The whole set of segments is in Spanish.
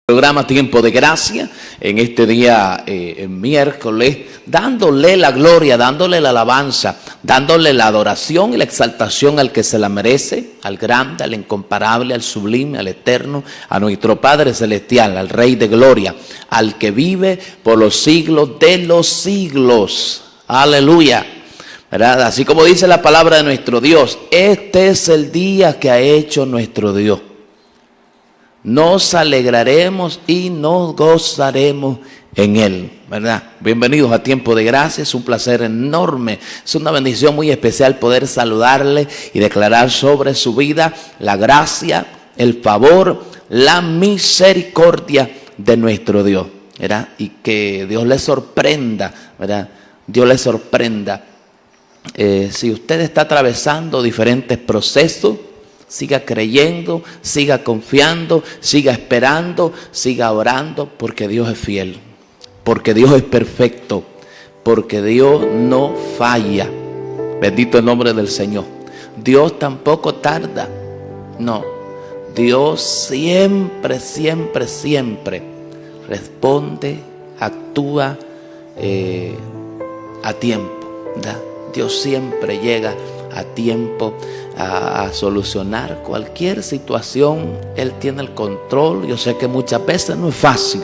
Programa Tiempo de Gracia en este día miércoles, dándole la gloria, dándole la alabanza, dándole la adoración y la exaltación al que se la merece, al grande, al incomparable, al sublime, al eterno, a nuestro Padre Celestial, al Rey de Gloria, al que vive por los siglos de los siglos. Aleluya. ¿Verdad? Así como dice la palabra de nuestro Dios, este es el día que ha hecho nuestro Dios. Nos alegraremos y nos gozaremos en Él, ¿verdad? Bienvenidos a Tiempo de Gracia, es un placer enorme, es una bendición muy especial poder saludarle y declarar sobre su vida la gracia, el favor, la misericordia de nuestro Dios, ¿verdad? Y que Dios le sorprenda, ¿verdad? Dios le sorprenda. Si usted está atravesando diferentes procesos, siga creyendo, siga confiando, siga esperando, siga orando, porque Dios es fiel, porque Dios es perfecto, porque Dios no falla. Bendito el nombre del Señor. Dios tampoco tarda. No, Dios siempre, siempre, siempre responde, actúa a tiempo, ¿verdad? Dios siempre llega a tiempo a solucionar cualquier situación. Él tiene el control. Yo sé que muchas veces no es fácil,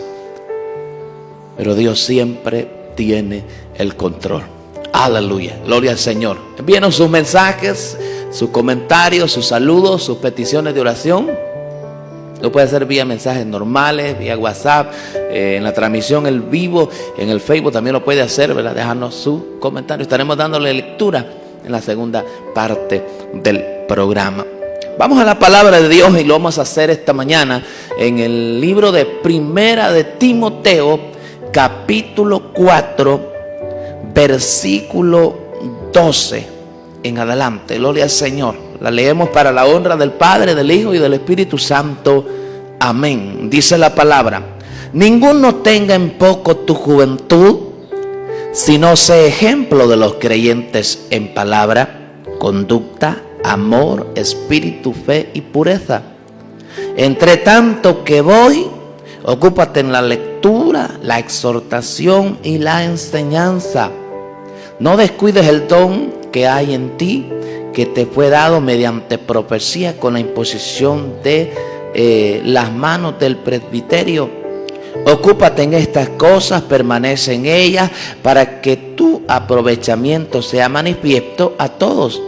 pero Dios siempre tiene el control. Aleluya, gloria al Señor. Envíenos sus mensajes, sus comentarios, sus saludos, sus peticiones de oración. Lo puede hacer vía mensajes normales, vía WhatsApp, en la transmisión en vivo, en el Facebook también lo puede hacer, ¿verdad? Dejarnos su comentario. Estaremos dándole lectura en la segunda parte del programa. Vamos a la palabra de Dios y lo vamos a hacer esta mañana en el libro de Primera de Timoteo, capítulo 4, versículo 12 en adelante. Gloria al Señor. La leemos para la honra del Padre, del Hijo y del Espíritu Santo. Amén. Dice la palabra: ninguno tenga en poco tu juventud, sino sé ejemplo de los creyentes en palabra, conducta, amor, espíritu, fe y pureza. Entre tanto que voy, ocúpate en la lectura, la exhortación y la enseñanza. No descuides el don que hay en ti, que te fue dado mediante profecía con la imposición de las manos del presbiterio. Ocúpate en estas cosas, permanece en ellas, para que tu aprovechamiento sea manifiesto a todos.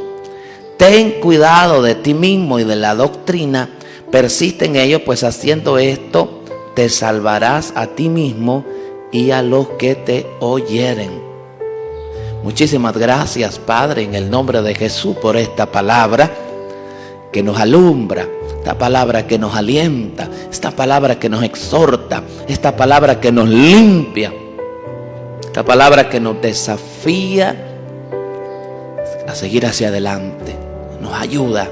Ten cuidado de ti mismo y de la doctrina, persiste en ello, pues haciendo esto te salvarás a ti mismo y a los que te oyeren. Muchísimas gracias, Padre, en el nombre de Jesús, por esta palabra que nos alumbra, esta palabra que nos alienta, esta palabra que nos exhorta, esta palabra que nos limpia, esta palabra que nos desafía a seguir hacia adelante, nos ayuda.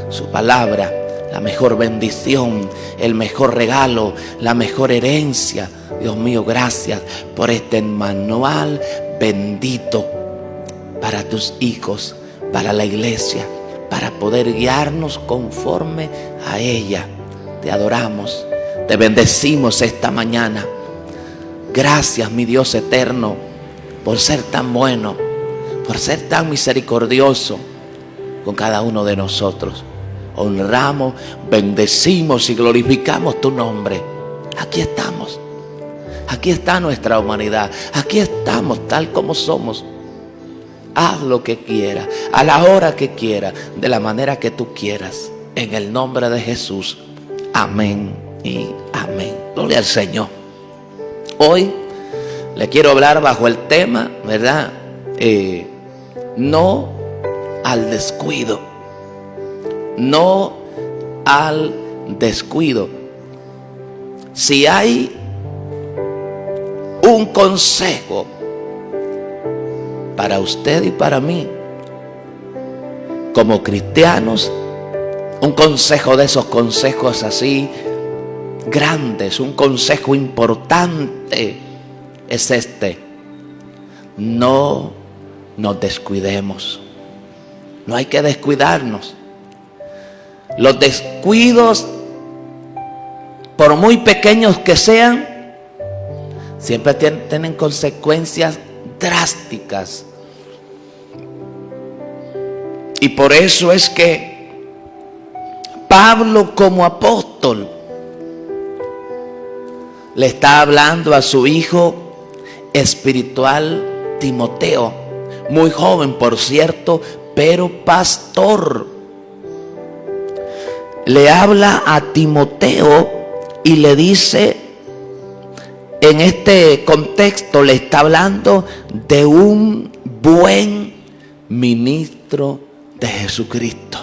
Su palabra, la mejor bendición, el mejor regalo, la mejor herencia. Dios mío, gracias por este manual bendito para tus hijos, para la iglesia, para poder guiarnos conforme a ella. Te adoramos, te bendecimos esta mañana. Gracias, mi Dios eterno, por ser tan bueno, por ser tan misericordioso con cada uno de nosotros. Honramos, bendecimos y glorificamos tu nombre. Aquí estamos, aquí está nuestra humanidad, aquí estamos tal como somos. Haz lo que quieras, a la hora que quieras, de la manera que tú quieras, en el nombre de Jesús. Amén y amén. Gloria al Señor. Hoy le quiero hablar bajo el tema, ¿verdad? No al descuido. No al descuido. Si hay un consejo para usted y para mí, como cristianos, un consejo de esos consejos así grandes, un consejo importante, es este: no nos descuidemos. No hay que descuidarnos. Los descuidos por muy pequeños que sean, siempre tienen consecuencias drásticas. Y por eso es que Pablo, como apóstol, le está hablando a su hijo espiritual Timoteo, muy joven por cierto, pero pastor. Le habla a Timoteo y le dice, en este contexto le está hablando de un buen ministro de Jesucristo.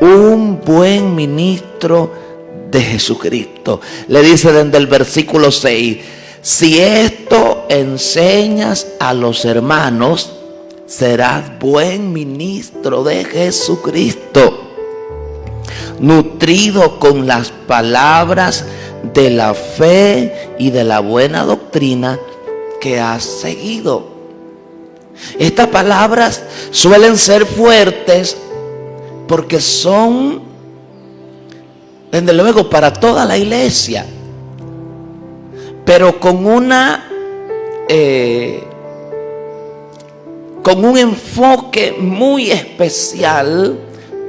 Un buen ministro de Jesucristo. Le dice desde el versículo 6: si esto enseñas a los hermanos, serás buen ministro de Jesucristo, nutrido con las palabras de la fe y de la buena doctrina que has seguido. Estas palabras suelen ser fuertes porque son, desde luego, para toda la iglesia, pero con un enfoque muy especial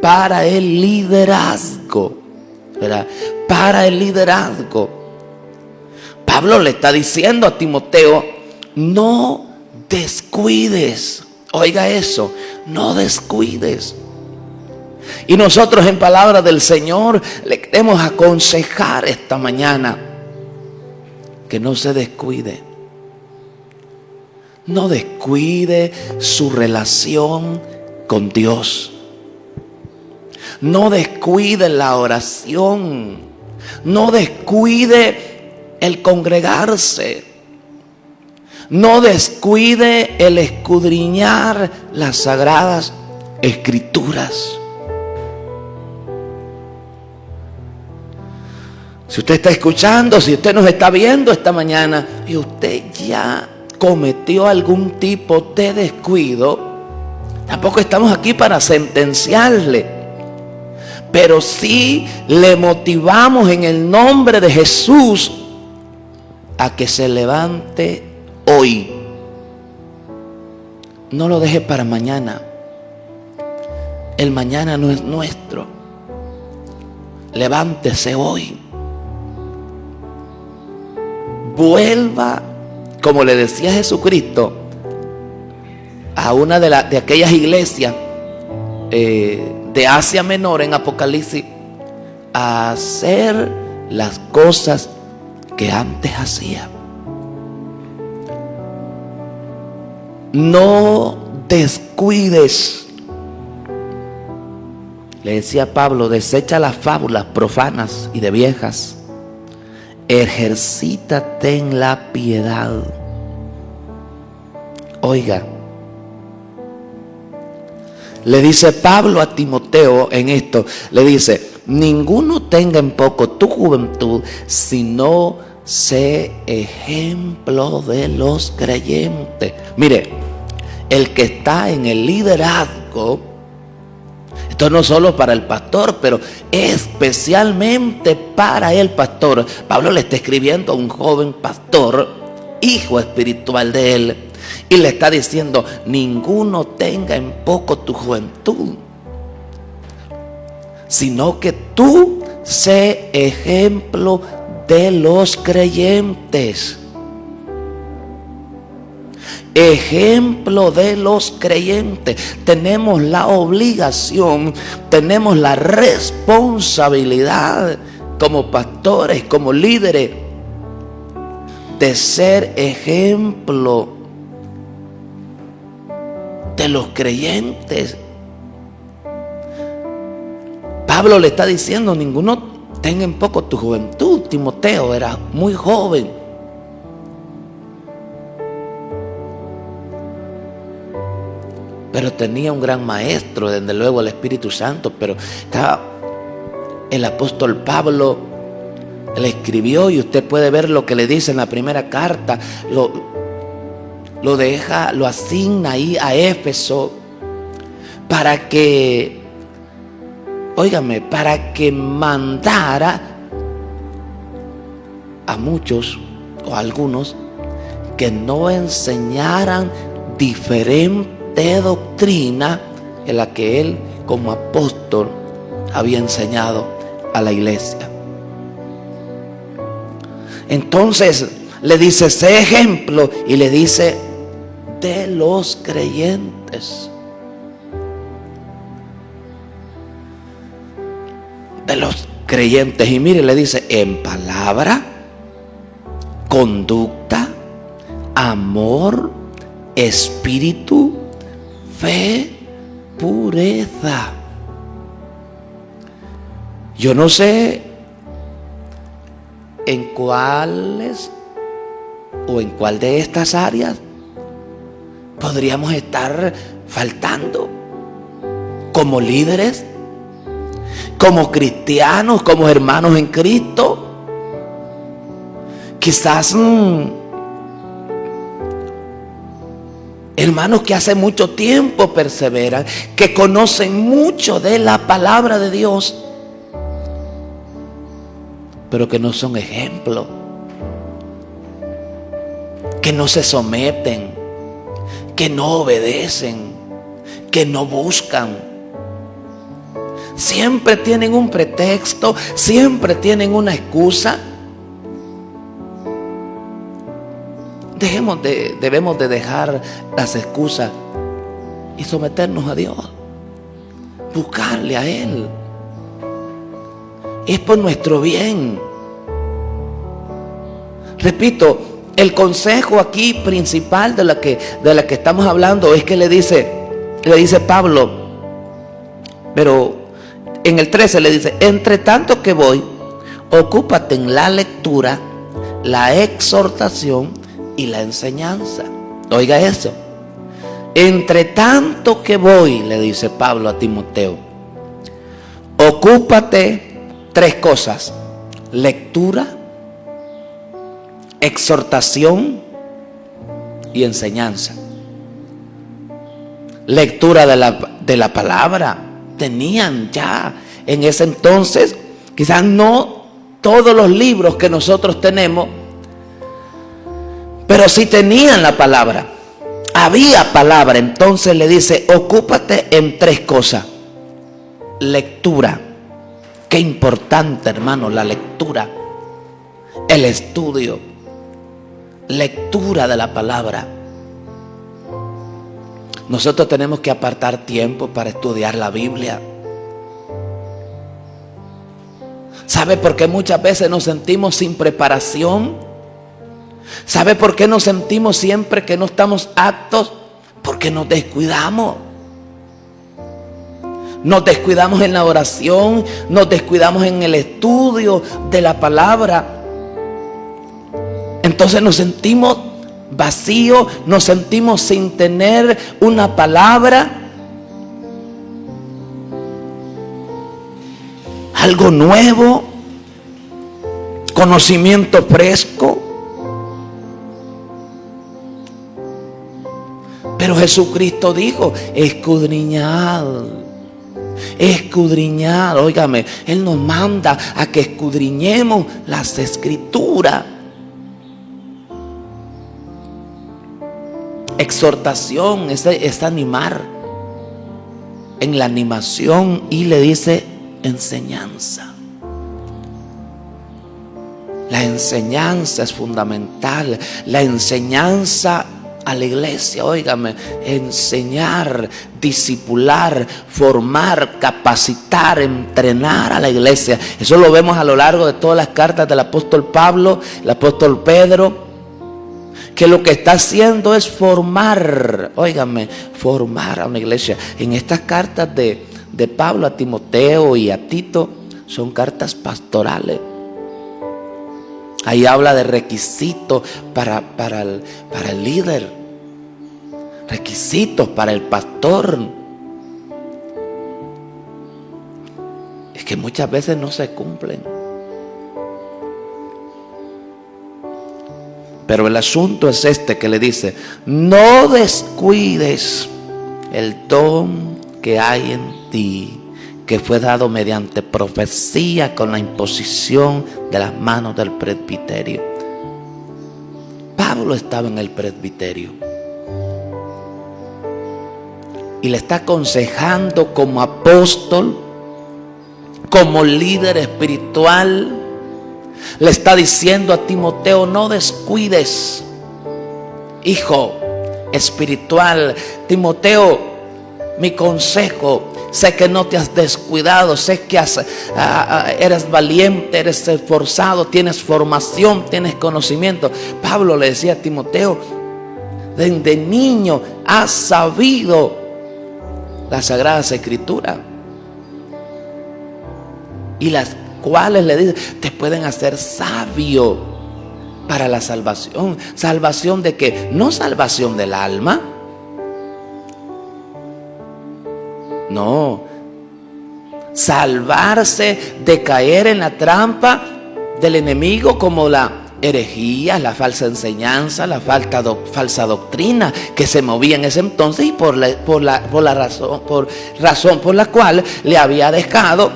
para el liderazgo, ¿verdad? Para el liderazgo. Pablo le está diciendo a Timoteo: no descuides. Oiga eso, no descuides. Y nosotros, en palabra del Señor, le queremos aconsejar esta mañana que no se descuide. No descuide su relación con Dios. No descuide la oración. No descuide el congregarse. No descuide el escudriñar las sagradas escrituras. Si usted está escuchando, si usted nos está viendo esta mañana y usted ya cometió algún tipo de descuido, tampoco estamos aquí para sentenciarle, pero sí le motivamos en el nombre de Jesús a que se levante hoy. No lo deje para mañana. El mañana no es nuestro. Levántese hoy. Vuelva, como le decía Jesucristo, a una de aquellas iglesias de Asia Menor en Apocalipsis, a hacer las cosas que antes hacía. No descuides. Le decía Pablo: desecha las fábulas profanas y de viejas. Ejercítate en la piedad. Oiga, le dice Pablo a Timoteo en esto, le dice: ninguno tenga en poco tu juventud, sino sé ejemplo de los creyentes. Mire, el que está en el liderazgo, esto no solo para el pastor, pero especialmente para el pastor. Pablo le está escribiendo a un joven pastor, hijo espiritual de él, y le está diciendo: ninguno tenga en poco tu juventud, sino que tú sé ejemplo de los creyentes. Ejemplo de los creyentes. Tenemos la obligación, tenemos la responsabilidad como pastores, como líderes, de ser ejemplo de los creyentes. Pablo le está diciendo: ninguno tenga en poco tu juventud. Timoteo era muy joven. Pero tenía un gran maestro, desde luego el Espíritu Santo. Pero estaba el apóstol Pablo, le escribió, y usted puede ver lo que le dice en la primera carta. Lo deja, lo asigna ahí a Éfeso para que, óigame, para que mandara a muchos o a algunos que no enseñaran diferente doctrina en la que él como apóstol había enseñado a la iglesia. Entonces le dice, sé ejemplo, y le dice, de los creyentes. De los creyentes. Y mire, le dice, en palabra, conducta, amor, espíritu, fe, pureza. Yo no sé en cuáles o en cuál de estas áreas podríamos estar faltando como líderes, como cristianos, como hermanos en Cristo. Quizás hermanos que hace mucho tiempo perseveran, que conocen mucho de la palabra de Dios, pero que no son ejemplo, que no se someten, que no obedecen, que no buscan. Siempre tienen un pretexto, siempre tienen una excusa. Debemos de dejar las excusas y someternos a Dios, buscarle a Él. Es por nuestro bien. Repito, el consejo aquí principal de la que estamos hablando es que le dice Pablo, pero en el 13 le dice, entre tanto que voy, ocúpate en la lectura, la exhortación y la enseñanza. Oiga eso. Entre tanto que voy, le dice Pablo a Timoteo, ocúpate 3 cosas: lectura, exhortación y enseñanza. Lectura de la palabra. Tenían ya en ese entonces, quizás no todos los libros que nosotros tenemos, pero sí tenían la palabra. Había palabra. Entonces le dice, ocúpate en 3 cosas. Lectura. Qué importante, hermano, la lectura. El estudio. Lectura de la palabra. Nosotros tenemos que apartar tiempo para estudiar la Biblia. ¿Sabe por qué muchas veces nos sentimos sin preparación? ¿Sabe por qué nos sentimos siempre que no estamos aptos? Porque nos descuidamos. Nos descuidamos en la oración, nos descuidamos en el estudio de la palabra. Entonces nos sentimos vacíos, nos sentimos sin tener una palabra, algo nuevo, conocimiento fresco. Pero Jesucristo dijo, escudriñad, escudriñad. Óigame, Él nos manda a que escudriñemos las Escrituras. Exhortación es animar. En la animación, y le dice enseñanza. La enseñanza es fundamental. La enseñanza a la iglesia, óigame, enseñar, discipular, formar, capacitar, entrenar a la iglesia. Eso lo vemos a lo largo de todas las cartas del apóstol Pablo, el apóstol Pedro, que lo que está haciendo es formar, óigame, formar a una iglesia. En estas cartas de Pablo a Timoteo y a Tito son cartas pastorales. Ahí habla de requisitos para el líder, requisitos para el pastor. Es que muchas veces no se cumplen. Pero el asunto es este que le dice, no descuides el don que hay en ti, que fue dado mediante profecía con la imposición de las manos del presbiterio. Pablo estaba en el presbiterio y le está aconsejando como apóstol, como líder espiritual. Le está diciendo a Timoteo: no descuides, hijo espiritual. Timoteo, mi consejo: sé que no te has descuidado, sé que eres valiente, eres esforzado, tienes formación, tienes conocimiento. Pablo le decía a Timoteo: desde niño has sabido las Sagradas Escrituras, y las cuales, le dice, te pueden hacer sabio para la salvación. ¿Salvación de qué? No salvación del alma. No. Salvarse de caer en la trampa del enemigo, como la herejía, la falsa enseñanza, la falsa doctrina que se movía en ese entonces, y por la razón por la cual le había dejado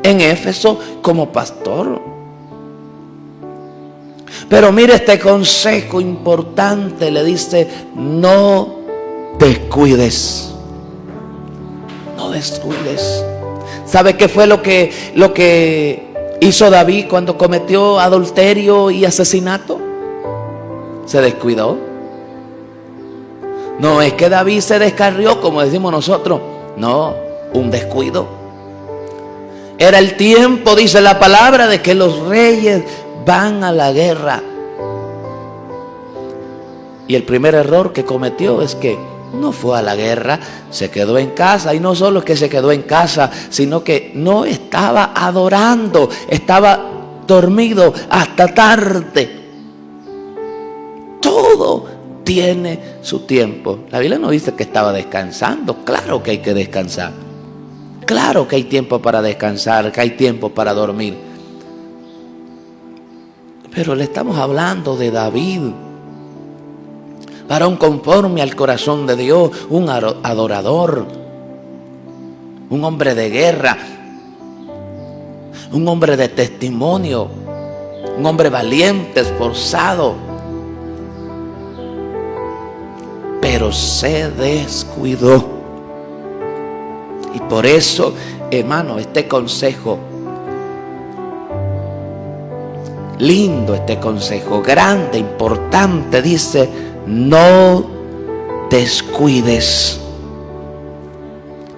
en Éfeso como pastor. Pero mire este consejo importante, le dice: no descuides. No descuides. ¿Sabe qué fue lo que hizo David cuando cometió adulterio y asesinato? Se descuidó. No es que David se descarrió, como decimos nosotros. No, un descuido. Era el tiempo, dice la palabra, de que los reyes van a la guerra. Y el primer error que cometió es que no fue a la guerra, se quedó en casa. Y no solo es que se quedó en casa, sino que no estaba adorando, estaba dormido hasta tarde. Todo tiene su tiempo. La Biblia no dice que estaba descansando. Claro que hay que descansar. Claro que hay tiempo para descansar, que hay tiempo para dormir. Pero le estamos hablando de David, varón conforme al corazón de Dios, un adorador, un hombre de guerra, un hombre de testimonio, un hombre valiente, esforzado. Pero se descuidó. Y por eso, hermano, este consejo, lindo, este consejo, grande, importante, dice: no descuides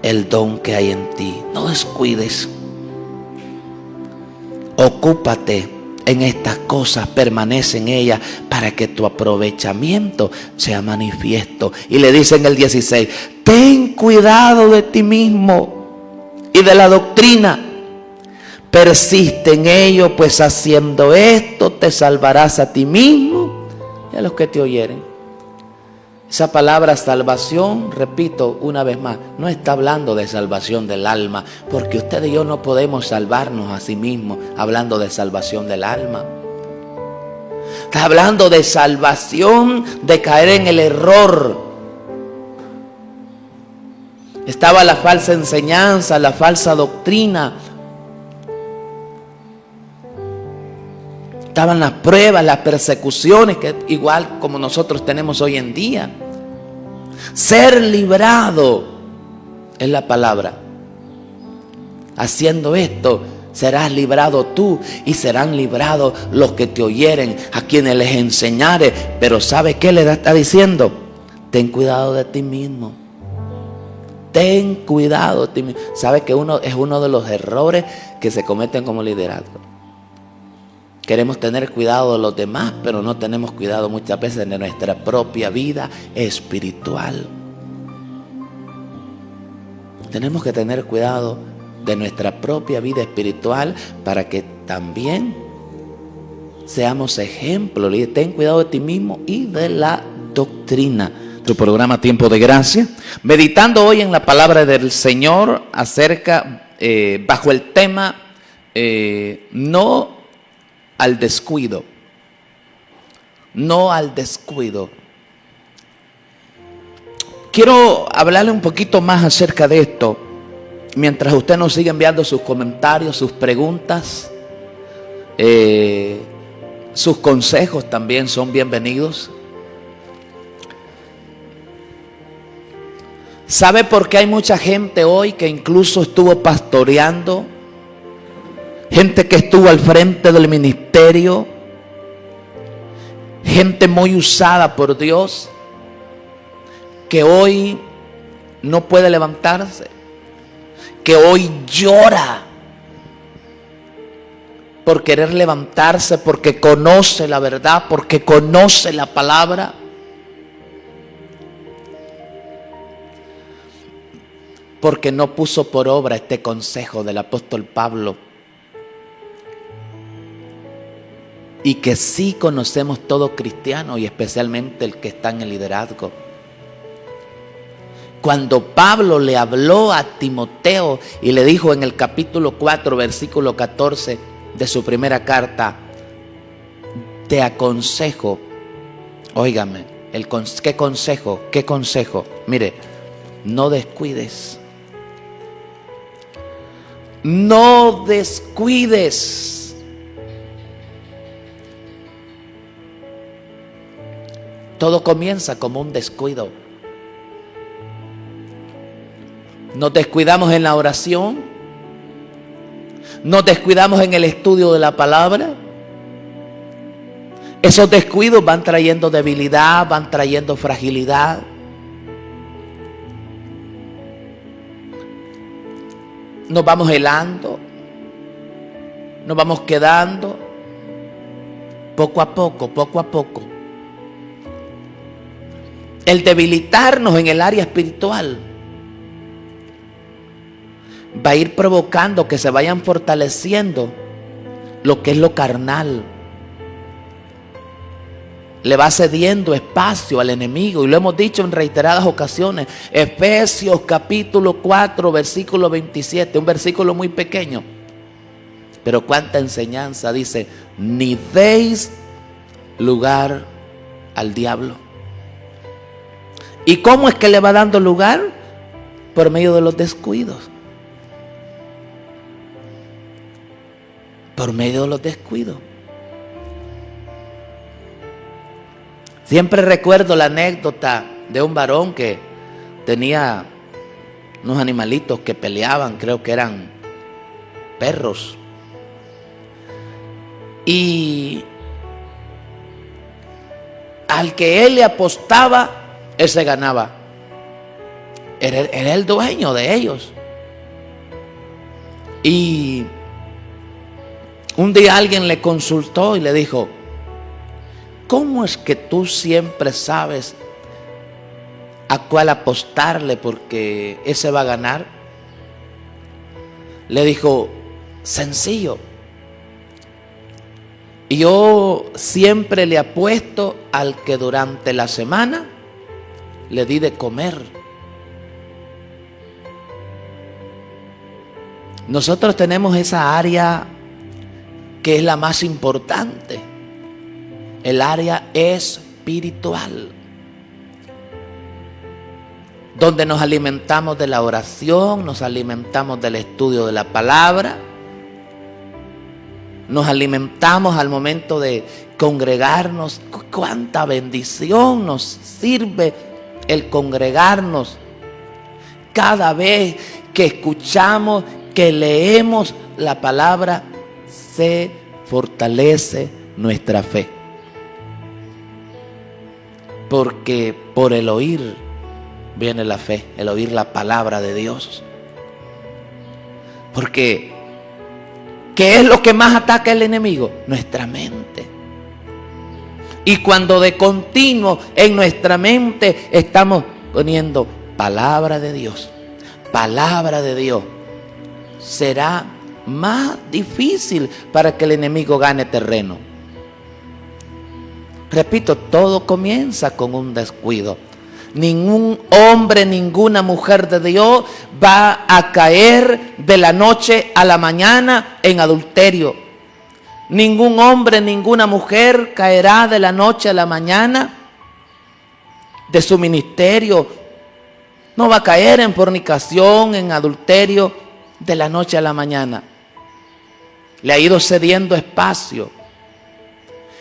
el don que hay en ti. No descuides. Ocúpate en estas cosas, permanece en ellas, para que tu aprovechamiento sea manifiesto. Y le dice en el 16: ten cuidado de ti mismo y de la doctrina. Persiste en ello, pues haciendo esto te salvarás a ti mismo y a los que te oyeren. Esa palabra salvación, repito una vez más, no está hablando de salvación del alma, porque usted y yo no podemos salvarnos a sí mismos hablando de salvación del alma. Está hablando de salvación de caer en el error. Estaba la falsa enseñanza, la falsa doctrina. Estaban las pruebas, las persecuciones, que igual como nosotros tenemos hoy en día. Ser librado es la palabra. Haciendo esto, serás librado tú y serán librados los que te oyeren, a quienes les enseñare. Pero ¿sabe qué le está diciendo? Ten cuidado de ti mismo. Ten cuidado de ti mismo. ¿Sabe que es uno de los errores que se cometen como liderazgo? Queremos tener cuidado de los demás, pero no tenemos cuidado muchas veces de nuestra propia vida espiritual. Tenemos que tener cuidado de nuestra propia vida espiritual para que también seamos ejemplo. Ten cuidado de ti mismo y de la doctrina. Tu programa Tiempo de Gracia, meditando hoy en la palabra del Señor acerca, bajo el tema no al descuido. No al descuido. Quiero hablarle un poquito más acerca de esto. mientras usted nos sigue enviando sus comentarios, sus preguntas, sus consejos también son bienvenidos. ¿Sabe por qué hay mucha gente hoy que incluso estuvo pastoreando? Gente que estuvo al frente del ministerio, gente muy usada por Dios, que hoy no puede levantarse, que hoy llora por querer levantarse, porque conoce la verdad, porque conoce la palabra. Porque no puso por obra este consejo del apóstol Pablo. Y que sí conocemos todo cristiano, y especialmente el que está en el liderazgo. Cuando Pablo le habló a Timoteo y le dijo en el capítulo 4, versículo 14 de su primera carta: te aconsejo, óigame, ¿qué consejo? ¿Qué consejo? Mire, no descuides. No descuides. Todo comienza como un descuido. Nos descuidamos en la oración. Nos descuidamos en el estudio de la palabra. Esos descuidos van trayendo debilidad, van trayendo fragilidad. Nos vamos helando, nos vamos quedando poco a poco, poco a poco. El debilitarnos en el área espiritual va a ir provocando que se vayan fortaleciendo lo que es lo carnal. Le va cediendo espacio al enemigo, y lo hemos dicho en reiteradas ocasiones. Efesios capítulo 4 versículo 27, un versículo muy pequeño, pero cuánta enseñanza. Dice: ni deis lugar al diablo. ¿Y cómo es que le va dando lugar? Por medio de los descuidos. Por medio de los descuidos. Siempre recuerdo la anécdota de un varón que tenía unos animalitos que peleaban, creo que eran perros. Y al que él le apostaba, él se ganaba. Era el dueño de ellos. Y un día alguien le consultó y le dijo: ¿cómo es que tú siempre sabes a cuál apostarle porque ese va a ganar? Le dijo: sencillo. Yo siempre le apuesto al que durante la semana le di de comer. Nosotros tenemos esa área que es la más importante. El área espiritual, donde nos alimentamos de la oración, nos alimentamos del estudio de la palabra, nos alimentamos al momento de congregarnos. Cuánta bendición nos sirve el congregarnos. Cada vez que escuchamos, que leemos la palabra, se fortalece nuestra fe. Porque por el oír viene la fe, el oír la palabra de Dios. Porque ¿qué es lo que más ataca el enemigo? Nuestra mente. Y cuando de continuo en nuestra mente estamos poniendo palabra de Dios, será más difícil para que el enemigo gane terreno. Repito, todo comienza con un descuido. Ningún hombre, ninguna mujer de Dios va a caer de la noche a la mañana en adulterio. Ningún hombre, ninguna mujer caerá de la noche a la mañana de su ministerio No va a caer en fornicación, en adulterio de la noche a la mañana. Le ha ido cediendo espacio.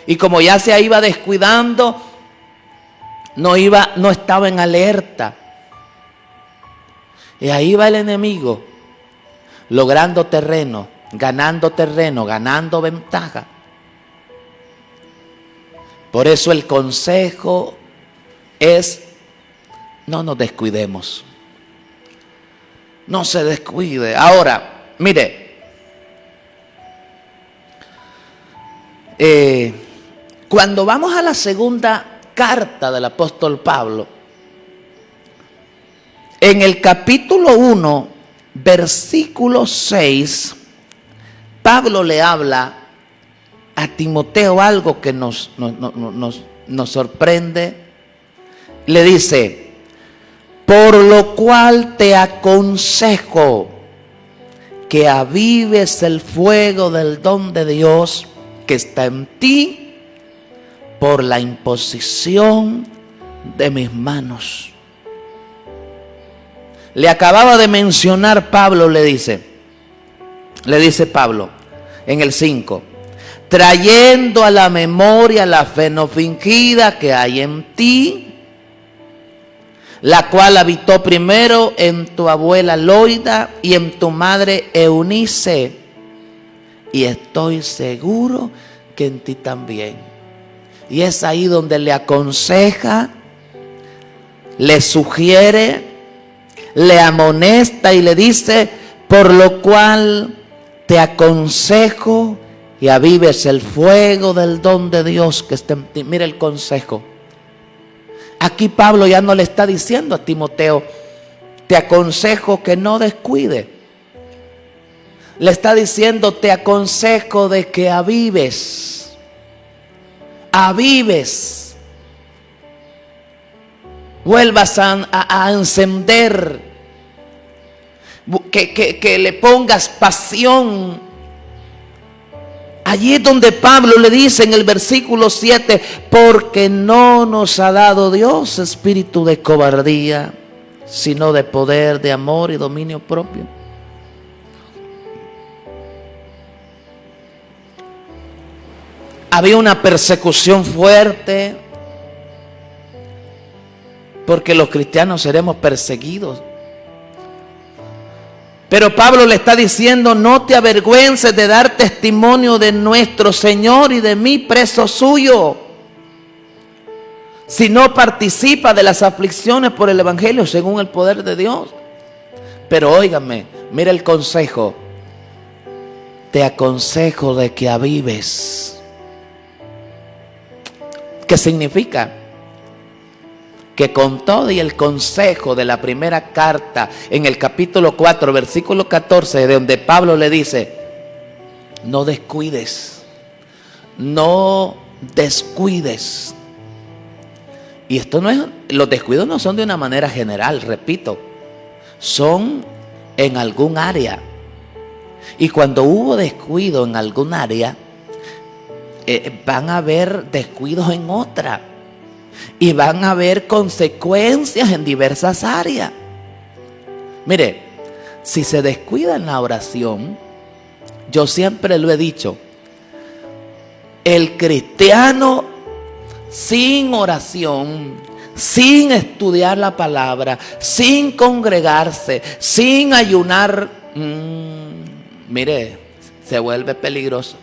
Y como ya se iba descuidando, no estaba en alerta. Y ahí va el enemigo, logrando terreno, ganando ventaja. Por eso el consejo es: no nos descuidemos. No se descuide. Ahora, mire, cuando vamos a la segunda carta del apóstol Pablo, en el capítulo 1, versículo 6, Pablo le habla a Timoteo algo que nos sorprende. Le dice: por lo cual te aconsejo que avives el fuego del don de Dios que está en ti por la imposición de mis manos. Le acababa de mencionar Pablo, le dice Pablo en el 5, trayendo a la memoria la fe no fingida que hay en ti, la cual habitó primero en tu abuela Loida y en tu madre Eunice, y estoy seguro que en ti también. Y es ahí donde le aconseja, le sugiere, le amonesta y le dice: por lo cual te aconsejo y avives el fuego del don de Dios que está en ti. Mira el consejo. Aquí Pablo ya no le está diciendo a Timoteo: te aconsejo que no descuide. Le está diciendo: te aconsejo de que avives. Vuelvas a encender, que le pongas pasión. Allí es donde Pablo le dice en el versículo 7: porque no nos ha dado Dios espíritu de cobardía, sino de poder, de amor y dominio propio. Había una persecución fuerte, porque los cristianos seremos perseguidos. Pero Pablo le está diciendo: no te avergüences de dar testimonio de nuestro Señor y de mí, preso suyo, si no participa de las aflicciones por el evangelio según el poder de Dios. Pero óigame, mira el consejo: te aconsejo de que avives. ¿Qué significa? Que con todo y el consejo de la primera carta, en el capítulo 4, versículo 14, de donde Pablo le dice: no descuides, no descuides. Y esto no es, los descuidos no son de una manera general, repito, son en algún área. Y cuando hubo descuido en algún área, van a haber descuidos en otra. Y van a haber consecuencias en diversas áreas. Mire, si se descuida en la oración, yo siempre lo he dicho, el cristiano sin oración, sin estudiar la palabra, sin congregarse, sin ayunar, mire, se vuelve peligroso.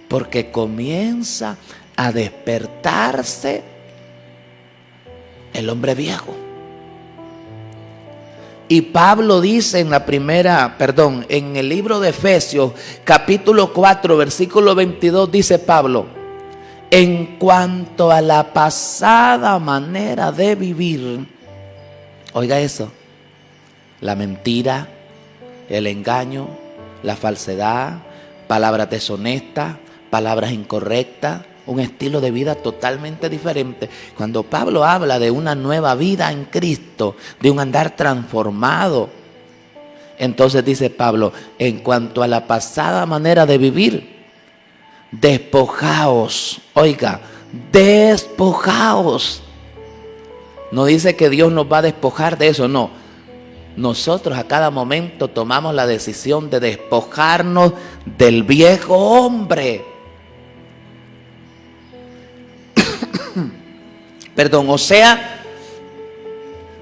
Porque comienza a despertarse el hombre viejo. Y Pablo dice en el libro de Efesios, capítulo 4, versículo 22, dice Pablo: en cuanto a la pasada manera de vivir, oiga eso, la mentira, el engaño, la falsedad, palabras deshonestas, palabras incorrectas, un estilo de vida totalmente diferente. Cuando Pablo habla de una nueva vida en Cristo, de un andar transformado, entonces dice Pablo: en cuanto a la pasada manera de vivir, despojaos. Oiga, despojaos. No dice que Dios nos va a despojar de eso, no. Nosotros a cada momento tomamos la decisión de despojarnos del viejo hombre. Perdón, o sea,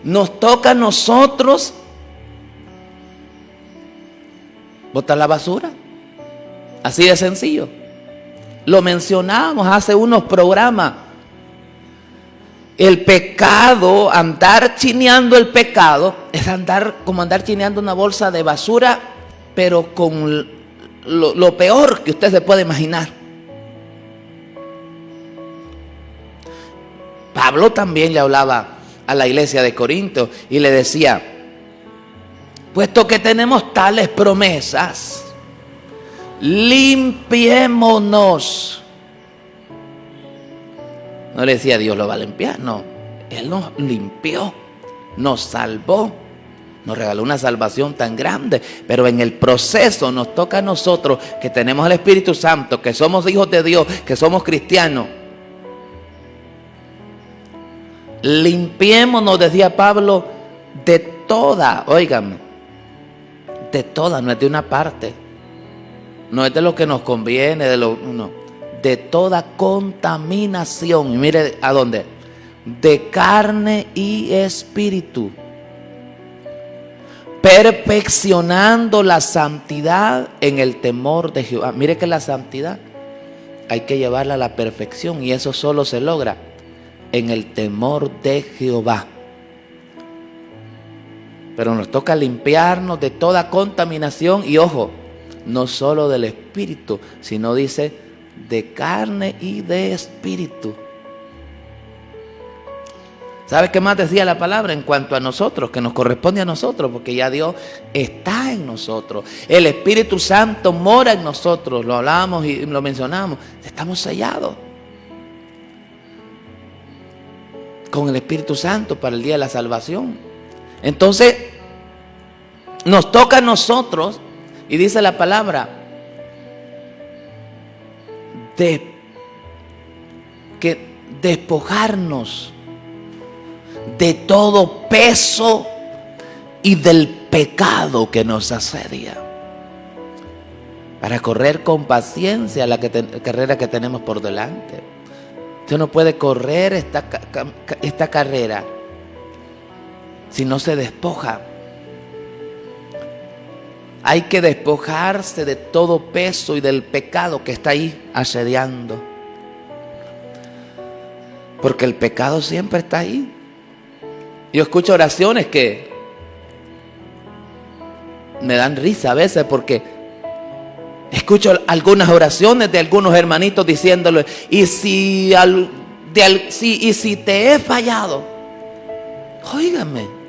nos toca a nosotros botar la basura. Así de sencillo. Lo mencionábamos hace unos programas. El pecado, andar chineando el pecado, es como andar chineando una bolsa de basura, pero con lo peor que usted se puede imaginar. Pablo también le hablaba a la iglesia de Corinto y le decía: puesto que tenemos tales promesas, limpiémonos. No le decía Dios lo va a limpiar, no. Él nos limpió, nos salvó, nos regaló una salvación tan grande. Pero en el proceso nos toca a nosotros, que tenemos el Espíritu Santo, que somos hijos de Dios, que somos cristianos. Limpiémonos, decía Pablo, de toda, óigame, de toda, no es de una parte, no es de lo que nos conviene, no. De toda contaminación. Y mire a dónde: de carne y espíritu, perfeccionando la santidad en el temor de Jehová. Mire que la santidad hay que llevarla a la perfección, y eso solo se logra en el temor de Jehová. Pero nos toca limpiarnos de toda contaminación, y ojo, no solo del espíritu, sino dice de carne y de espíritu. ¿Sabe qué más decía la palabra en cuanto a nosotros? Que nos corresponde a nosotros, porque ya Dios está en nosotros. El Espíritu Santo mora en nosotros. Lo hablábamos y lo mencionamos. Estamos sellados con el Espíritu Santo para el día de la salvación. Entonces, nos toca a nosotros, y dice la palabra, que despojarnos de todo peso y del pecado que nos asedia, para correr con paciencia la carrera que tenemos por delante. Usted no puede correr esta carrera si no se despoja. Hay que despojarse de todo peso y del pecado que está ahí asediando. Porque el pecado siempre está ahí. Yo escucho oraciones que me dan risa a veces, porque escucho algunas oraciones de algunos hermanitos diciéndole: y si te he fallado, óigame.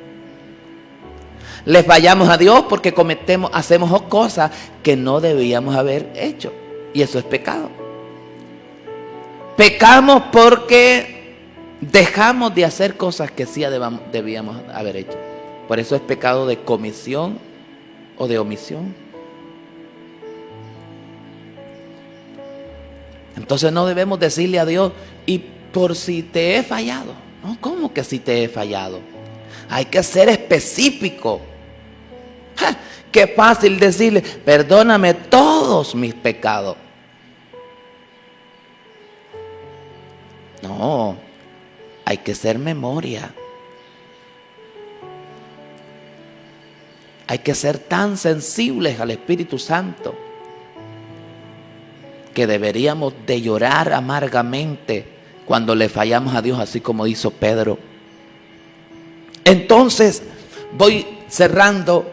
Le fallamos a Dios porque hacemos cosas que no debíamos haber hecho, y eso es pecado. Pecamos porque dejamos de hacer cosas que sí debíamos haber hecho. Por eso es pecado de comisión o de omisión. Entonces no debemos decirle a Dios: y por si te he fallado. No, ¿cómo que si te he fallado? Hay que ser específico. Qué fácil decirle: perdóname todos mis pecados. No, hay que ser memoria. Hay que ser tan sensibles al Espíritu Santo que deberíamos de llorar amargamente cuando le fallamos a Dios, así como hizo Pedro. Entonces, voy cerrando.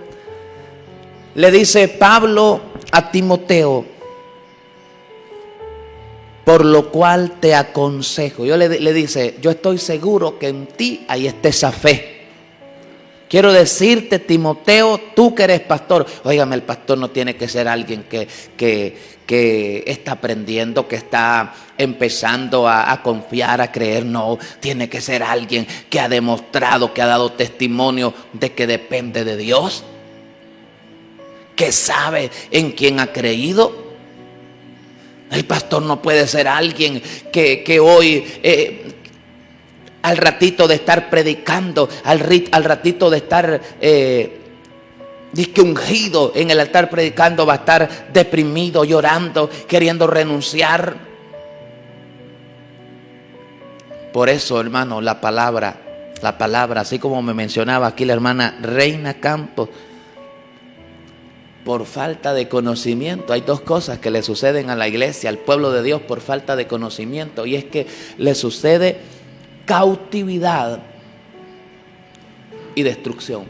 Le dice Pablo a Timoteo: por lo cual te aconsejo. Le dice: yo estoy seguro que en ti hay esa fe. Quiero decirte, Timoteo, tú que eres pastor. Óigame, el pastor no tiene que ser alguien que está aprendiendo, que está empezando a confiar, a creer. No, tiene que ser alguien que ha demostrado, que ha dado testimonio de que depende de Dios, que sabe en quién ha creído. El pastor no puede ser alguien que hoy al ratito de estar predicando, al ratito de estar disque ungido en el altar predicando, va a estar deprimido, llorando, queriendo renunciar. Por eso, hermano, la palabra, así como me mencionaba aquí la hermana Reina Campos, por falta de conocimiento. Hay dos cosas que le suceden a la iglesia, al pueblo de Dios, por falta de conocimiento, y es que le sucede cautividad y destrucción.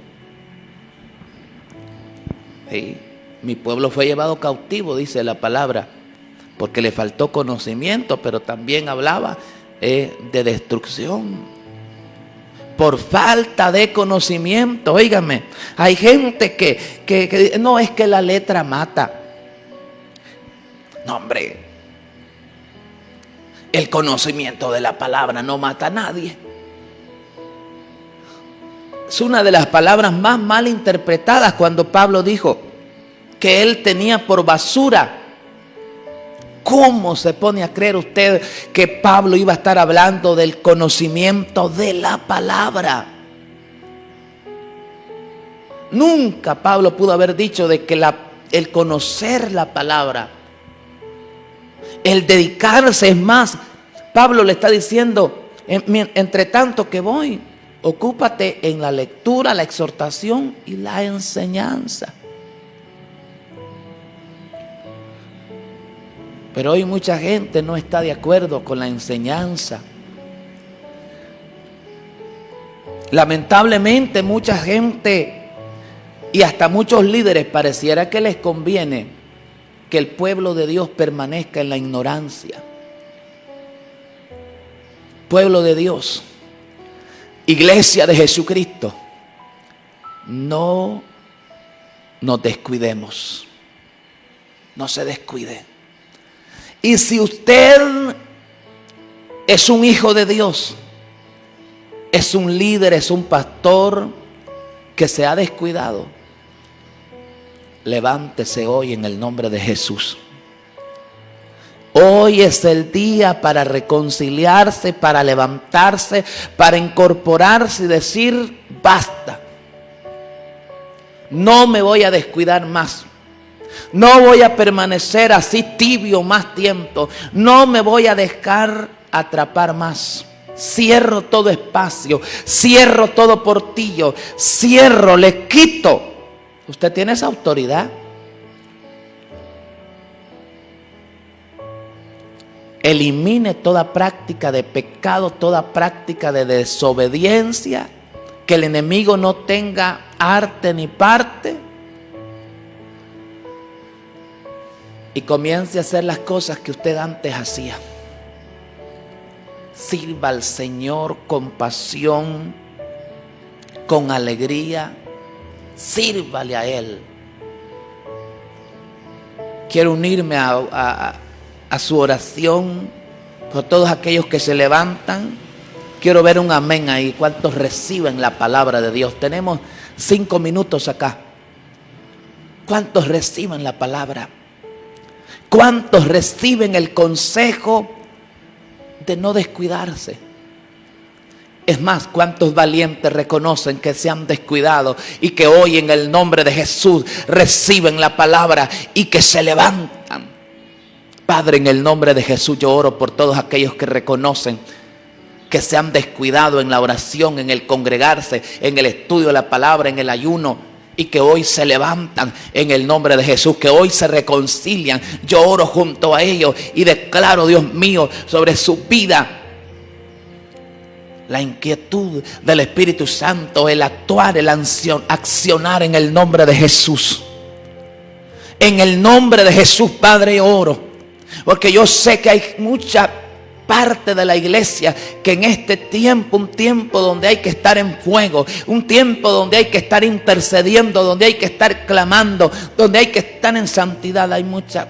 Sí, mi pueblo fue llevado cautivo, dice la palabra, porque le faltó conocimiento, pero también hablaba de destrucción. Por falta de conocimiento. Óigame, hay gente que no, es que la letra mata. No, hombre, el conocimiento de la palabra no mata a nadie. Es una de las palabras más mal interpretadas cuando Pablo dijo que él tenía por basura. ¿Cómo se pone a creer usted que Pablo iba a estar hablando del conocimiento de la palabra? Nunca Pablo pudo haber dicho de que el conocer la palabra, el dedicarse, es más, Pablo le está diciendo, entre tanto que voy, ocúpate en la lectura, la exhortación y la enseñanza. Pero hoy mucha gente no está de acuerdo con la enseñanza. Lamentablemente mucha gente y hasta muchos líderes pareciera que les conviene que el pueblo de Dios permanezca en la ignorancia. Pueblo de Dios, iglesia de Jesucristo, no nos descuidemos. No se descuide. Y si usted es un hijo de Dios, es un líder, es un pastor que se ha descuidado, levántese hoy en el nombre de Jesús. Hoy es el día para reconciliarse, para levantarse, para incorporarse y decir: basta. No me voy a descuidar más. No voy a permanecer así tibio más tiempo. No me voy a dejar atrapar más. Cierro todo espacio, cierro todo portillo, cierro, le quito. ¿Usted tiene esa autoridad? Elimine toda práctica de pecado, toda práctica de desobediencia, que el enemigo no tenga arte ni parte. Y comience a hacer las cosas que usted antes hacía. Sirva al Señor con pasión, con alegría. Sírvale a Él. Quiero unirme a su oración por todos aquellos que se levantan. Quiero ver un amén ahí. ¿Cuántos reciben la palabra de Dios? Tenemos 5 minutos acá. ¿Cuántos reciben la palabra? ¿Cuántos reciben el consejo de no descuidarse? Es más, ¿cuántos valientes reconocen que se han descuidado y que hoy en el nombre de Jesús reciben la palabra y que se levantan? Padre, en el nombre de Jesús yo oro por todos aquellos que reconocen que se han descuidado en la oración, en el congregarse, en el estudio de la palabra, en el ayuno, y que hoy se levantan en el nombre de Jesús, que hoy se reconcilian. Yo oro junto a ellos y declaro, Dios mío, sobre su vida la inquietud del Espíritu Santo, el actuar, el accionar en el nombre de Jesús. En el nombre de Jesús, Padre, oro, porque yo sé que hay mucha parte de la iglesia que en este tiempo, un tiempo donde hay que estar en fuego, un tiempo donde hay que estar intercediendo, donde hay que estar clamando, donde hay que estar en santidad, hay mucha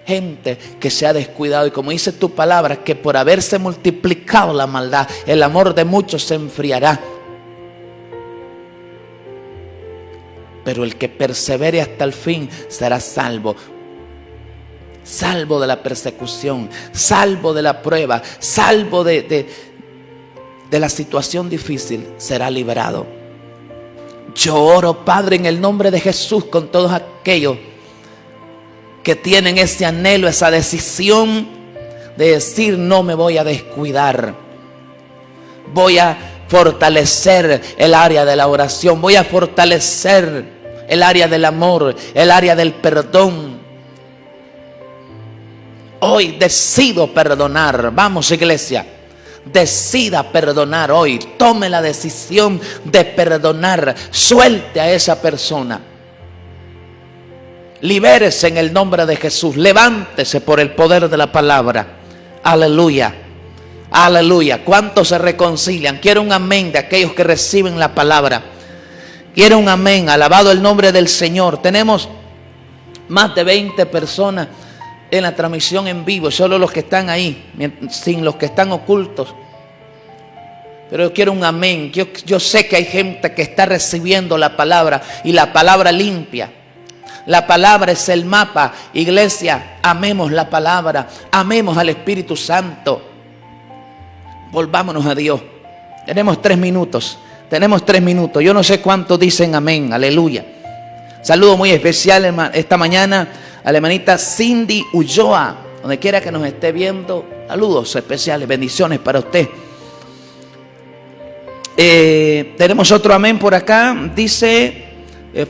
gente que se ha descuidado. Y como dice tu palabra, que por haberse multiplicado la maldad, el amor de muchos se enfriará. Pero el que persevere hasta el fin será salvo. Salvo de la persecución, salvo de la prueba, salvo de de la situación difícil será liberado. Yo oro, Padre, en el nombre de Jesús, con todos aquellos que tienen ese anhelo, esa decisión de decir: no me voy a descuidar, voy a fortalecer el área de la oración, voy a fortalecer el área del amor, el área del perdón. Hoy decido perdonar. Vamos, iglesia, decida perdonar hoy. Tome la decisión de perdonar. Suelte a esa persona. Libérese en el nombre de Jesús. Levántese por el poder de la palabra. Aleluya. Aleluya. ¿Cuántos se reconcilian? Quiero un amén de aquellos que reciben la palabra. Quiero un amén. Alabado el nombre del Señor. Tenemos más de 20 personas en la transmisión en vivo. Solo los que están ahí, sin los que están ocultos. Pero yo quiero un amén. Yo sé que hay gente que está recibiendo la palabra, y la palabra limpia. La palabra es el mapa. Iglesia, amemos la palabra, amemos al Espíritu Santo. Volvámonos a Dios. Tenemos 3 minutos. Tenemos 3 minutos. Yo no sé cuántos dicen amén. Aleluya. Saludo muy especial esta mañana a la hermanita Cindy Ulloa, donde quiera que nos esté viendo. Saludos especiales, bendiciones para usted. Tenemos otro amén por acá. Dice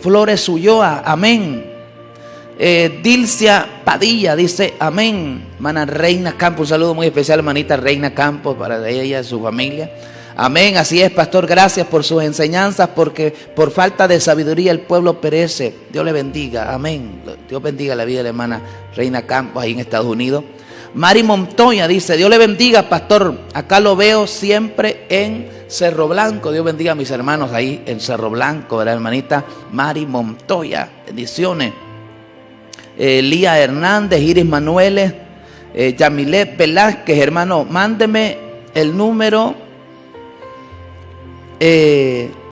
Flores Ulloa, amén. Dilcia Padilla dice amén. Hermana Reina Campos, un saludo muy especial, hermanita Reina Campos, para ella y su familia. Amén, así es, pastor, gracias por sus enseñanzas, porque por falta de sabiduría el pueblo perece. Dios le bendiga, amén. Dios bendiga la vida de la hermana Reina Campos ahí en Estados Unidos. Mari Montoya dice: Dios le bendiga, pastor, acá lo veo siempre en Cerro Blanco. Dios bendiga a mis hermanos ahí en Cerro Blanco, ¿verdad, hermanita Mari Montoya? Bendiciones. Lía Hernández, Iris Manueles, Yamilet Velázquez, hermano, mándeme el número